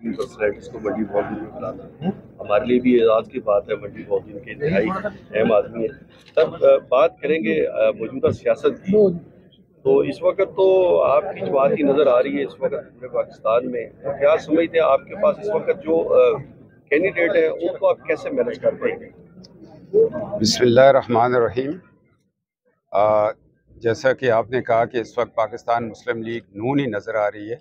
भी पर्सनैलिटीज को मंडी मॉल में बुलाना हमारे लिए भी एजाज की बात है। मंडी मॉल के इंतहाई अहम आदमी है। तब बात करेंगे मौजूदा सियासत की। तो इस वक्त तो आपकी जमात ही नज़र आ रही है इस वक्त पूरे पाकिस्तान में। तो क्या समझते हैं आपके पास इस वक्त जो कैंडिडेट है उनको आप कैसे मैनेज कर पाएंगे? बिस्मिल्लाहिर्रहमानिर्रहीम। जैसा कि आपने कहा कि इस वक्त पाकिस्तान मुस्लिम लीग नून ही नज़र आ रही है।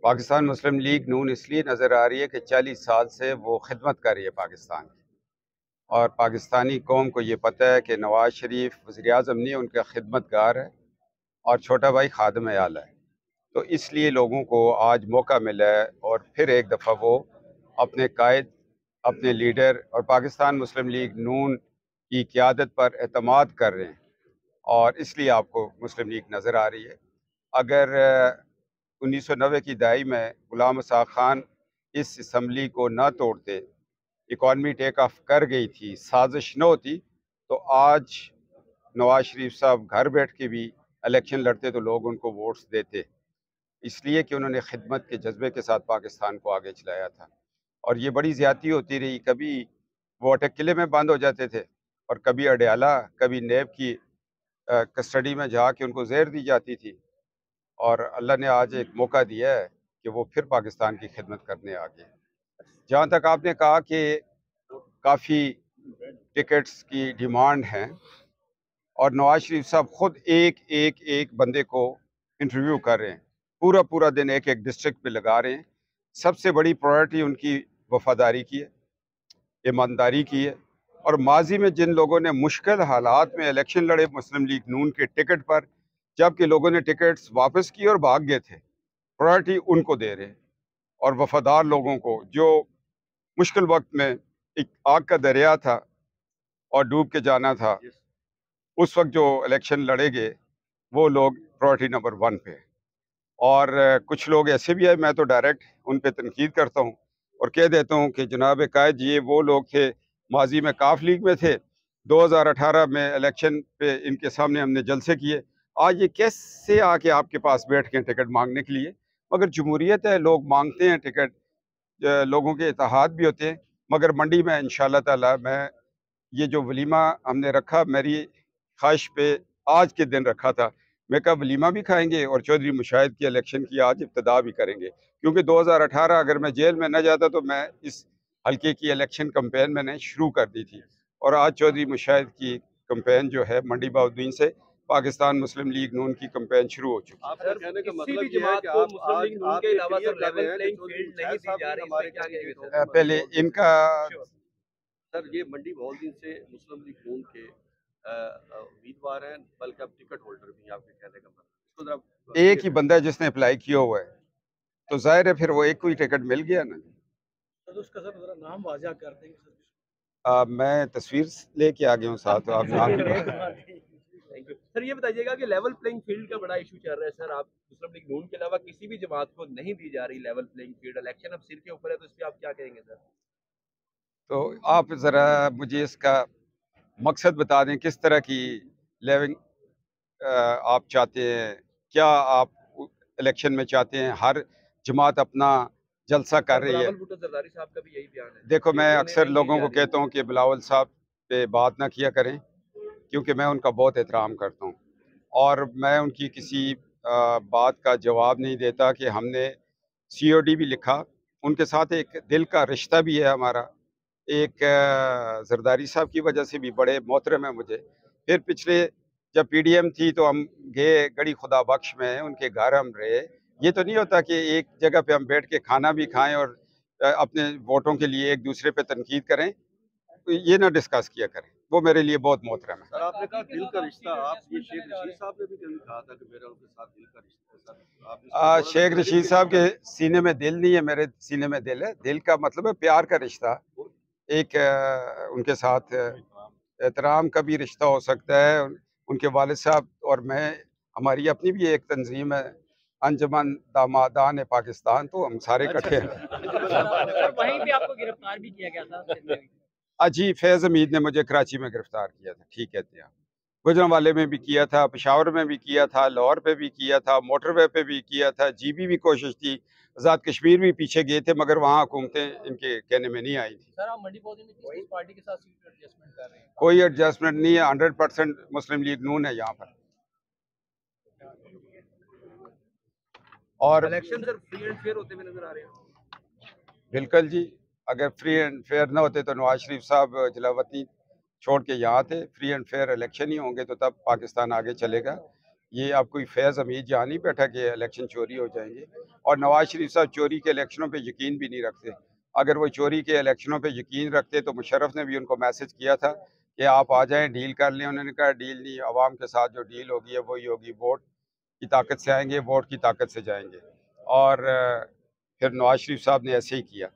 पाकिस्तान मुस्लिम लीग नून इसलिए नज़र आ रही है कि 40 साल से वो खिदमत कर रही है पाकिस्तान की, और पाकिस्तानी कौम को ये पता है कि नवाज़ शरीफ वज़ीर आज़म नहीं, उनका खिदमतगार है और छोटा भाई खादिम आला है। तो इसलिए लोगों को आज मौका मिला है और फिर एक दफ़ा वो अपने कायद, अपने लीडर और पाकिस्तान मुस्लिम लीग नून की क़यादत पर एतमाद कर रहे हैं, और इसलिए आपको मुस्लिम लीग नज़र आ रही है। अगर 1990 की दहाई में गुलाम रज़ा खान इस असम्बली को न तोड़ते, इकॉनमी टेक ऑफ कर गई थी, साजिश न होती, तो आज नवाज शरीफ साहब घर बैठ के भी इलेक्शन लड़ते तो लोग उनको वोट्स देते, इसलिए कि उन्होंने खिदमत के जज्बे के साथ पाकिस्तान को आगे चलाया था। और ये बड़ी ज़्यादती होती रही, कभी वो अटक किले में बंद हो जाते थे और कभी अडयाला, कभी नेब की कस्टडी में जाके उनको जहर दी जाती थी, और अल्लाह ने आज एक मौका दिया है कि वो फिर पाकिस्तान की खिदमत करने आ गए। जहाँ तक आपने कहा कि काफ़ी टिकट्स की डिमांड है और नवाज शरीफ साहब खुद एक बंदे को इंटरव्यू कर रहे हैं, पूरा पूरा दिन एक एक डिस्ट्रिक्ट पे लगा रहे हैं। सबसे बड़ी प्रायोरिटी उनकी वफादारी की है, ईमानदारी की है, और माजी में जिन लोगों ने मुश्किल हालात में इलेक्शन लड़े मुस्लिम लीग नून के टिकट पर, जबकि लोगों ने टिकट्स वापस किए और भाग गए थे, प्रायोरिटी उनको दे रहे हैं। और वफादार लोगों को, जो मुश्किल वक्त में एक आग का दरिया था और डूब के जाना था, उस वक्त जो इलेक्शन लड़ेंगे वो लोग प्रायोरिटी नंबर 1 पे। और कुछ लोग ऐसे भी है, मैं तो डायरेक्ट उन पे तनकीद करता हूँ और कह देता हूँ कि जनाब कायद, ये वो लोग थे माजी में काफ लीग में थे, 2018 में इलेक्शन पे इनके सामने हमने जलसे किए, आज ये कैसे आके आपके पास बैठ के टिकट मांगने के लिए? मगर जमहूरियत है, लोग मांगते हैं टिकट, लोगों के इत्तेहाद भी होते हैं। मगर मंडी में इंशाअल्लाह ताला मैं ये जो वलीमा हमने रखा, मेरी ख्वाहिश पे आज के दिन रखा था, मैं कहा वलीमा भी खाएंगे और चौधरी मुशाहिद की इलेक्शन की आज इब्तदा भी करेंगे, क्योंकि 2018 अगर मैं जेल में न जाता तो मैं इस हल्के की इलेक्शन कंपेन मैंने शुरू कर दी थी, और आज चौधरी मुशाहिद की कंपेन जो है मंडी बाउद्दीन से पाकिस्तान मुस्लिम लीग नून की कंपेन शुरू हो चुकी है। आपका कहने का मतलब ये है कि आप मुस्लिम लीग नून के अलावा सर लेवल प्लेइंग फील्ड नहीं दी जा रही, इसमें क्या कहेंगे? पहले इनका सर ये मंडी मॉल से मुस्लिम लीग नून के उम्मीदवार हैं, बल्कि अब टिकट होल्डर भी हैं, आपके कहने का मतलब इसको जरा एक ही बंदा है जिसने अप्लाई किया हुआ है, तो जाहिर है फिर वो एक को ही टिकट मिल गया ना। तो उसका सर जरा नाम वाज़ा कर देंगे सर। मैं तस्वीर लेके आ गया हूँ साथ, तो आप नाम भी थैंक यू सर। ये बताइएगा कि लेवल प्लेइंग फील्ड का बड़ा इशू चल रहा है सर। आप मुस्लिम लीग नून के अलावा किसी भी जमात को नहीं दी जा रही लेवल प्लेइंग फील्ड, इलेक्शन अब सिर के ऊपर है, तो इस पे आप क्या कहेंगे सर? तो आप ज़रा मुझे इसका मकसद बता दें, किस तरह की लेवल आप चाहते हैं? क्या आप इलेक्शन में चाहते हैं हर जमात अपना जलसा कर रही है? बिलावल भुट्टो जरदारी साहब का भी यही बयान है। देखो, मैं अक्सर लोगों को कहता हूँ कि बिलावल साहब पे बात ना किया करें, क्योंकि मैं उनका बहुत एहतराम करता हूँ और मैं उनकी किसी बात का जवाब नहीं देता कि हमने COD भी लिखा, उनके साथ एक दिल का रिश्ता भी है हमारा। एक जरदारी साहब की वजह से भी बड़े मोहतरम है मुझे। फिर पिछले जब PDM थी तो हम गए गड़ी खुदा बख्श में, उनके घर हम रहे। ये तो नहीं होता कि एक जगह पे हम बैठ के खाना भी खाएं और अपने वोटों के लिए एक दूसरे पे तनकीद करें, तो ये ना डिस्कस किया करें। वो मेरे लिए बहुत मोहतरम है। सर आपने कहा दिल का रिश्ता, आप ये शेख रशीद साहब ने भी कभी कहा था कि मेरा उनके साथ दिल का रिश्ता है सर। आप शेख रशीद साहब के सीने में दिल नहीं है, मेरे सीने में दिल है। दिल का मतलब है प्यार का रिश्ता, एक उनके साथ एहतराम का भी रिश्ता हो सकता है। उनके वालिद साहब और मैं, हमारी अपनी भी एक तंजीम है, अंजुमन दामादान पाकिस्तान, तो हम सारे इकट्ठे हैं। वहीं पे आपको गिरफ्तार भी किया गया था। अजी फैज़ हमीद ने मुझे कराची में गिरफ्तार किया था, ठीक कहते हैं आप। गुजरांवाले में भी किया था, पेशावर में भी किया था, लाहौर पे भी किया था, मोटरवे पे भी किया था, GB भी कोशिश थी, आज़ाद कश्मीर भी पीछे गए थे, मगर वहाँ हुकूमतें इनके कहने में नहीं आई थी। सर, आप मंडी पहुंचे में किस पार्टी के साथ सीट एडजस्टमेंट कर रहे हैं? कोई एडजस्टमेंट नहीं है, 100% मुस्लिम लीग नून है यहाँ पर। और election sir free and fair होते हुए नजर आ रहे हैं? बिल्कुल जी, अगर फ्री एंड फेयर ना होते तो नवाज शरीफ साहब जलावतनी छोड़ के यहाँ थे। फ्री एंड फेयर इलेक्शन ही होंगे तो तब पाकिस्तान आगे चलेगा। ये अब कोई फैज़ हमीद जहाँ नहीं बैठा कि इलेक्शन चोरी हो जाएंगे, और नवाज शरीफ साहब चोरी के इलेक्शनों पे यकीन भी नहीं रखते। अगर वो चोरी के इलेक्शनों पे यकीन रखते तो मुशर्रफ ने भी उनको मैसेज किया था कि आप आ जाएं, डील कर लें। उन्होंने कहा डील नहीं, आवाम के साथ जो डील होगी है वही होगी। वोट की ताकत से आएंगे, वोट की ताकत से जाएंगे। और फिर नवाज शरीफ साहब ने ऐसे ही किया।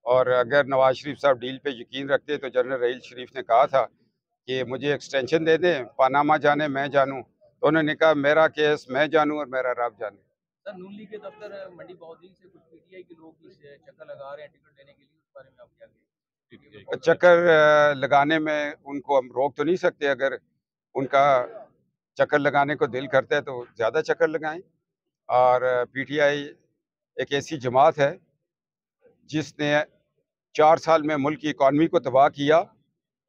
और अगर नवाज शरीफ साहब डील पे यकीन रखते तो जनरल रहील शरीफ ने कहा था कि मुझे एक्सटेंशन दे दें, पानामा जाने मैं जानूँ, तो उन्होंने कहा मेरा केस मैं जानूँ और मेरा रब जाने। सर, नून लीग के दफ्तर मंडी बहुद्दीन से कुछ पीटीआई के लोग इस चक्कर लगा रहे हैं टिकट लेने के लिए, उस बारे में आप क्या कहेंगे? चक्कर लगाने में उनको हम रोक तो नहीं सकते। अगर उनका चक्कर लगाने को दिल करता है तो ज़्यादा चक्कर लगाएं। और पीटीआई एक ऐसी जमात है जिसने 4 साल में मुल्क की इकॉनमी को तबाह किया,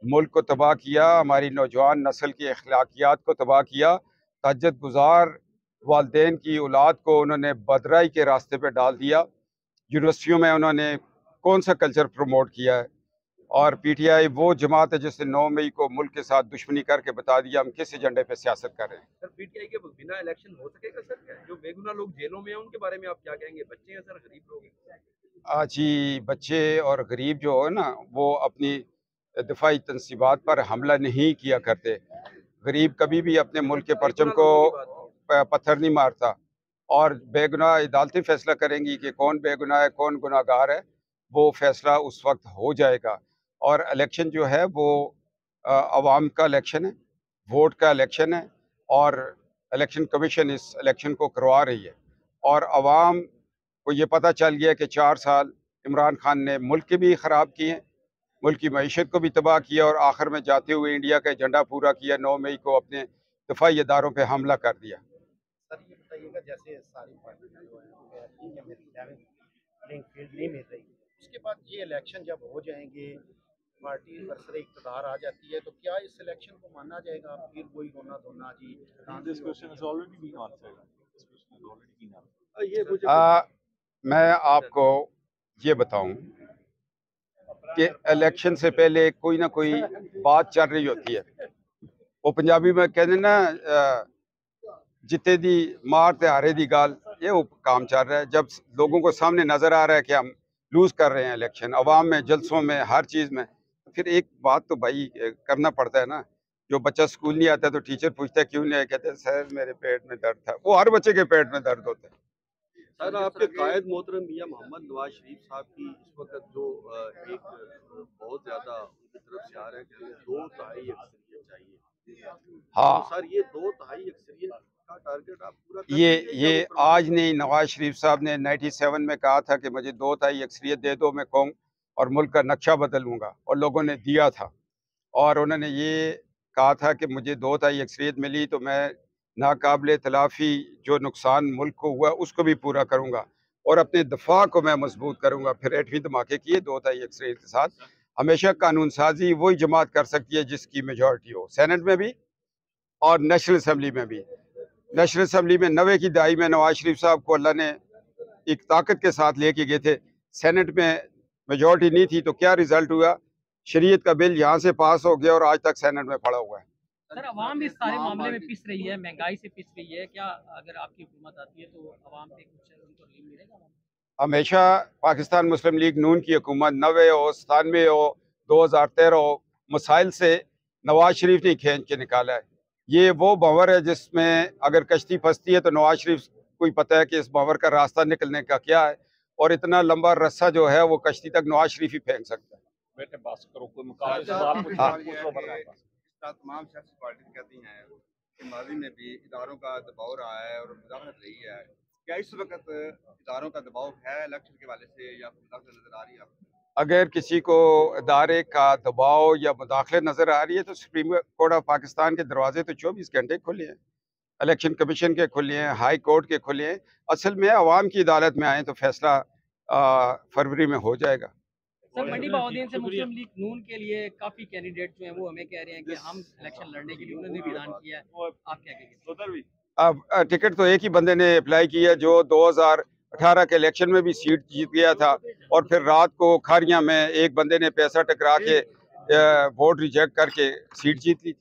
मुल्क को तबाह किया, हमारी नौजवान नस्ल की अखलाकियात को तबाह किया। तहज्जुद गुजार वालदेन की औलाद को उन्होंने बदराई के रास्ते पे डाल दिया। यूनिवर्सिटियों में उन्होंने कौन सा कल्चर प्रमोट किया है? और पीटीआई वो जमात है जिसने 9 मई को मुल्क के साथ दुश्मनी करके बता दिया हम किस एजेंडे पे सियासत कर रहे हैं। सर पीटीआई के बिना इलेक्शन हो सकेगा सर? क्या जो बेगुनाह लोग जेलों में हैं उनके बारे में आप क्या कहेंगे? बच्चे हैं सर, गरीब लोग हैं। जी, बच्चे और गरीब जो है ना, वो अपनी दिफाई तनसीबात पर हमला नहीं किया करते। गरीब कभी भी अपने मुल्क के परचम को पत्थर नहीं मारता। और बेगुनाह अदालतें फैसला करेंगी कि कौन बेगुनाह है कौन गुनाहगार है, वो फैसला उस वक्त हो जाएगा। और इलेक्शन जो है वो अवाम का इलेक्शन है, वोट का इलेक्शन है, और इलेक्शन कमीशन इस इलेक्शन को करवा रही है। और अवाम को ये पता चल गया कि 4 साल इमरान खान ने मुल्क के भी ख़राब किए, मुल्क की मईशत को भी तबाह किया, और आखिर में जाते हुए इंडिया का एजेंडा पूरा किया। 9 मई को अपने दिफाई इदारों पर हमला कर दिया। सर ये बताइएगा, जैसे सारी पार्टियां जो हैं ठीक है, मेरी प्लेइंग फील्ड नहीं मिल रही, उसके बाद ये इलेक्शन जब हो जाएंगे, पार्टी बरसरे इक़्तिदार आ जाती है, तो क्या इस इलेक्शन को माना जाएगा फिर वही रोना धोना जी? मैं आपको ये बताऊं कि इलेक्शन से पहले कोई ना कोई बात चल रही होती है। वो पंजाबी में कहते ना, जिते दी मार ते हारे दी गाल, ये वो काम चल रहा है। जब लोगों को सामने नजर आ रहा है कि हम लूज कर रहे हैं इलेक्शन, अवाम में, जलसों में, हर चीज में, फिर एक बात तो भाई करना पड़ता है ना। जो बच्चा स्कूल नहीं आता तो टीचर पूछता है क्यों नहीं आया, कहते हैं सर मेरे पेट में दर्द था। वो हर बच्चे के पेट में दर्द होता है। सर आपके कायद मोहतरम मियां मोहम्मद नवाज शरीफ साहब की इस वक्त जो एक बहुत ज्यादा उनकी तरफ से आ रहा है कि हमें 2/3 अक्सरियत चाहिए। हाँ, तो सर ये 2/3 अक्सरियत का टारगेट आप पूरा कर ये आज नहीं, नवाज शरीफ साहब ने 97 में कहा था कि मुझे 2/3 अक्सरियत दे दो, मैं कौम और मुल्क का नक्शा बदलूंगा, और लोगों ने दिया था। और उन्होंने ये कहा था कि मुझे 2/3 अक्सरियत मिली तो मैं नाकाबिले तलाफ़ी जो नुकसान मुल्क को हुआ उसको भी पूरा करूँगा, और अपने दफा को मैं मजबूत करूँगा। फिर 8वीं धमाके किए 2/3 अक्सरियत के साथ। हमेशा कानून साजी वही जमात कर सकती है जिसकी मेजॉरिटी हो, सेनेट में भी और नेशनल असम्बली में भी। नेशनल असम्बली में 90 की दहाई में नवाज शरीफ साहब को अल्लाह ने एक ताकत के साथ लेके गए थे। सेनेट में मेजॉरिटी नहीं थी तो क्या रिजल्ट हुआ? शरीयत का बिल यहाँ से पास हो गया और आज तक सेनेट में पड़ा हुआ है। सर, अवाम भी इस सारे मामले में पिस रही है, महंगाई से पिस रही है। क्या अगर आपकी हुकूमत आती है तो अवाम पे कुछ उनको रिलीफ मिलेगा? हमेशा पाकिस्तान मुस्लिम लीग नून की हुकूमत 90 हो, 97 हो, 2013 हो, मसाइल से नवाज शरीफ ने खींच के निकाला है। ये वो भंवर है जिसमें अगर कश्ती फंसती है तो नवाज शरीफ को ही पता है कि इस भंवर का रास्ता निकलने का क्या है, और इतना लंबा रस्सा जो है वो कश्ती तक नवाज शरीफ ही फेंक सकता है। बेटे बस करो, कोई मुकाबले तमाम सियासी पार्टी कहती हैं कि माजी में भी इदारों का दबाव रहा है और मुदाखलत रही है। क्या इस वक्त इदारों का दबाव है इलेक्शन के हवाले से, या मुदाखलत नजर आ रही है आपको? अगर किसी को इदारे का दबाव या मुदाखलत नजर आ रही है तो सुप्रीम कोर्ट ऑफ पाकिस्तान के दरवाजे तो 24 घंटे खुले हैं। इलेक्शन कमीशन के खुले हैं, हाई कोर्ट के खुले हैं। असल में अवाम की अदालत में आए तो फैसला फरवरी में हो जाएगा। सर, मंडी बहाउद्दीन से मुस्लिम लीग नून के लिए काफी कैंडिडेट जो हैं वो हमें कह रहे हैं कि हम इलेक्शन लड़ने के लिए उन्होंने भी ऐलान किया है, आप क्या कहेंगे? अब टिकट तो एक ही बंदे ने अप्लाई किया जो 2018 के इलेक्शन में भी सीट जीत गया था, और फिर रात को खारियां में एक बंदे ने पैसा टकरा के वोट रिजेक्ट करके सीट जीत ली थी।